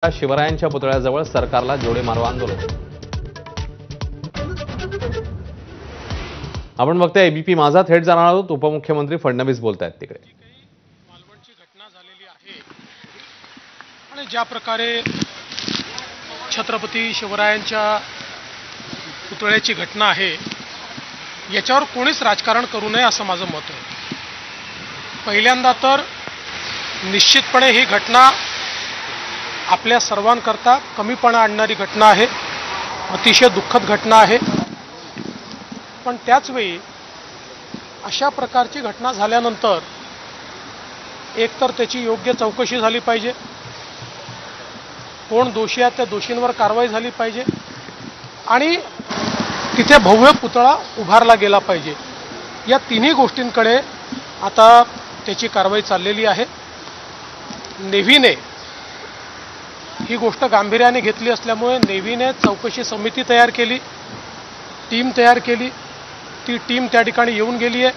शिवरायांच्या पुतळ्याजवळ सरकारला जोडे मारो आंदोलन। आपण बघतोय एबीपी माझा थेट जाणार आहोत। उपमुख्यमंत्री फडणवीस बोलतायत तिकडे। मालवणची घटना झालेली आहे आणि ज्या प्रकारे छत्रपती शिवरायांच्या पुतळ्याची घटना आहे याच्यावर कोणीच राजकारण करू नये असं माझं मत आहे। पहिल्यांदा तर निश्चितपणे ही घटना आपल्या सर्वांकरता कमीपणा आणणारी घटना आहे, अतिशय दुःखद घटना आहे। पण त्याच वेळी अशा प्रकारची घटना झाल्यानंतर एकतर त्याची योग्य चौकशी झाली पाहिजे, कोण दोषी आहेत त्या दोषींवर कारवाई झाली पाहिजे आणि तिथे भव्य पुतळा उभारला गेला पाहिजे। या तिन्ही गोष्टींकडे आता त्याची कारवाई चाललेली आहे। नेव्हीने ही गोष्ट गांभीर्याने घेतली असल्यामुळे नेव्हीने चौकशी समिती तयार केली, टीम तयार केली। ती टीम त्या ठिकाणी येऊन गेली आहे।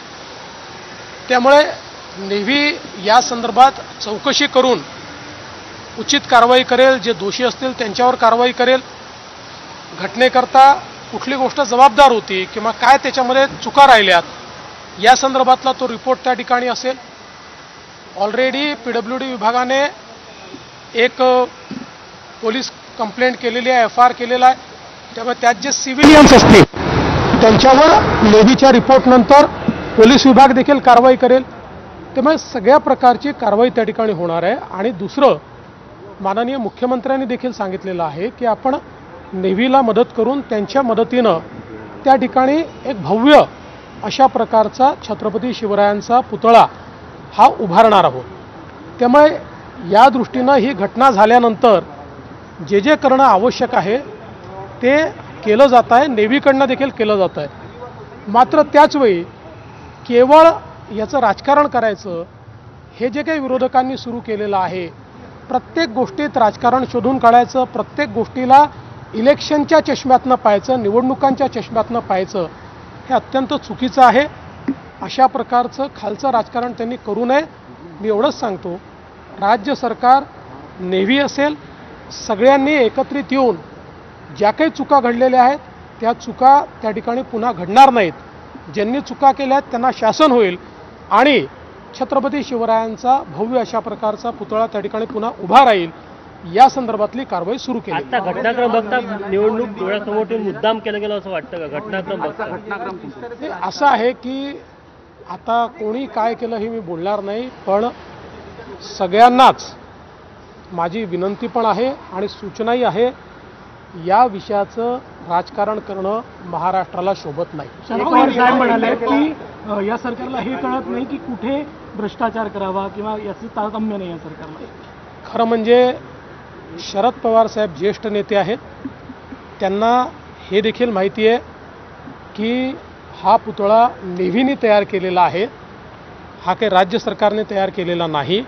त्यामुळे नेव्ही या संदर्भात चौकशी करून उचित कारवाई करेल, जे दोषी असतील त्यांच्यावर कारवाई करेल। घटनेकरता कुठली गोष्ट जबाबदार होती किंवा काय त्याच्यामध्ये चुका राहिल्यात या संदर्भातला तो रिपोर्ट त्या ठिकाणी असेल। ऑलरेडी पीडब्ल्यूडी विभागाने एक पोलीस कंप्लेंट केलेली आहे, एफआर केलेला आहे। त्यामुळे त्यात जे सिव्हिलियन्स असतील त्यांच्यावर नेव्हीच्या रिपोर्टनंतर पोलीस विभाग देखील कारवाई करेल। त्यामुळे सगळ्या प्रकारची कारवाई त्या ठिकाणी होणार आहे। आणि दुसरं, माननीय मुख्यमंत्र्यांनी देखील सांगितलेलं आहे की आपण नेव्हीला मदत करून त्यांच्या मदतीनं त्या ठिकाणी एक भव्य अशा प्रकारचा छत्रपती शिवरायांचा पुतळा हा उभारणार आहोत। त्यामुळे या दृष्टीनं ही घटना झाल्यानंतर जे जे करणं आवश्यक आहे ते केलं जात आहे, नेव्हीकडनं देखील केलं जात आहे। मात्र त्याचवेळी केवळ याचं राजकारण करायचं हे जे काही विरोधकांनी सुरू केलेलं आहे, प्रत्येक गोष्टीत राजकारण शोधून काढायचं, प्रत्येक गोष्टीला इलेक्शनच्या चष्म्यातनं पाहायचं, निवडणुकांच्या चष्म्यातनं पाहायचं, हे अत्यंत चुकीचं आहे। अशा प्रकारचं खालचं राजकारण त्यांनी करू नये। मी एवढंच सांगतो, राज्य सरकार, नेव्ही असेल, सगळ्यांनी एकत्रित येऊन ज्या काही चुका घडलेल्या आहेत त्या चुका त्या ठिकाणी पुन्हा घडणार नाहीत। ज्यांनी चुका केल्या आहेत त्यांना शासन होईल आणि छत्रपती शिवरायांचा भव्य अशा प्रकारचा पुतळा त्या ठिकाणी पुन्हा उभा राहील। या संदर्भातली कारवाई सुरू केली। आता घटनाक्रम बघता निवडणूक डोळ्यासमोर ठेवून मुद्दाम केलं गेलं असं वाटतं का? घटनाक्रम बघता असं आहे की आता कोणी काय केलं हे मी बोलणार नाही, पण सगळ्यांनाच माझी विनंती पण आहे आणि सूचनाही आहे, या विषयाचं राजकारण करणं महाराष्ट्राला शोभत नाही। साहेब म्हणाले की या सरकारला हे कळत नाही की कुठे भ्रष्टाचार करावा किंवा याचं तारतम्य नाही या सरकारला। खरं म्हणजे शरद पवार साहेब ज्येष्ठ नेते आहेत, त्यांना हे देखील माहिती आहे की हा पुतळा नेव्हीने तयार केलेला आहे, हा काही राज्य सरकारने तयार केलेला नाही।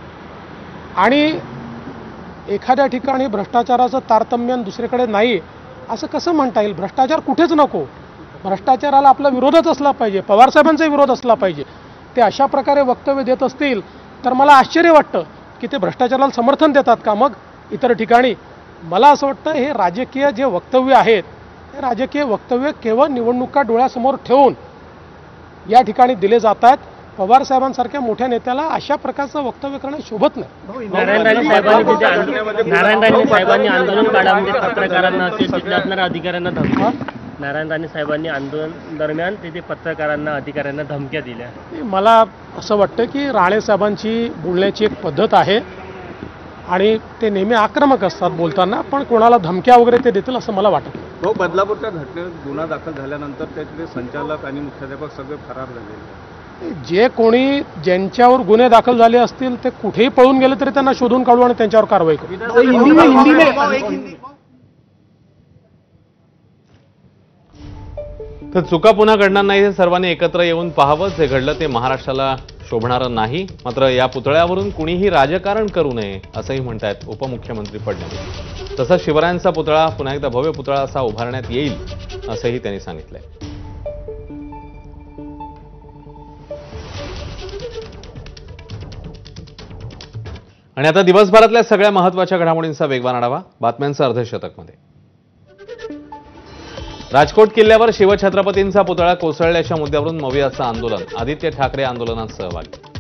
आणि एखाद्या ठिकाणी भ्रष्टाचाराचं तारतम्य दुसरीकडे नाही असं कसं म्हणता येईल? भ्रष्टाचार कुठेच नको, भ्रष्टाचाराला आपला विरोधच असला पाहिजे, पवारसाहेबांचा विरोध असला पाहिजे। ते अशा प्रकारे वक्तव्य देत असतील तर मला आश्चर्य वाटतं की ते भ्रष्टाचाराला समर्थन देतात का मग इतर ठिकाणी? मला असं वाटतं हे राजकीय जे वक्तव्य आहेत हे राजकीय वक्तव्य केवळ निवडणुका डोळ्यासमोर ठेवून या ठिकाणी दिले जात आहेत। पवार साहेबांसारख्या मोठ्या नेत्याला अशा प्रकारचं वक्तव्य करणं शोभत नाही। नारायण राणे साहेबांनी आंदोलन काढामध्ये पत्रकारांना तिथल्या असणाऱ्या अधिकाऱ्यांना धमक्या, नारायण राणे साहेबांनी आंदोलन दरम्यान तिथे पत्रकारांना अधिकाऱ्यांना धमक्या दिल्या। मला असं वाटतं की राणे साहेबांची बोलण्याची एक पद्धत आहे आणि ते नेहमी आक्रमक असतात बोलताना, पण कोणाला धमक्या वगैरे ते देतील असं मला वाटत नाही। बदलापूरच्या घटनेत गुन्हा दाखल झाल्यानंतर त्याचे संचालक आणि मुख्याध्यापक सगळे फरार झाले। जे कोणी ज्यांच्यावर गुन्हे दाखल झाले असतील ते कुठेही पळून गेले तरी त्यांना शोधून काढू आणि त्यांच्यावर कारवाई करू। तर चुका पुन्हा घडणार नाही हे सर्वांनी एकत्र येऊन पाहावं। जे घडलं ते महाराष्ट्राला शोभणारं नाही। मात्र या पुतळ्यावरून कुणीही राजकारण करू नये असंही म्हणतायत उपमुख्यमंत्री फडणवीस। तसंच शिवरायांचा पुतळा पुन्हा एकदा भव्य पुतळा असा उभारण्यात येईल असंही त्यांनी सांगितलंय। आणि आता दिवसभरातल्या सगळ्या महत्त्वाच्या घडामोडींचा वेगवान आढावा बातम्यांचं अर्धशतकमध्ये. राजकोट किल्ल्यावर शिवछत्रपतींचा पुतळा कोसळल्याच्या मुद्द्यावरून मवियाचं आंदोलन. आदित्य ठाकरे आंदोलनात सहभागी.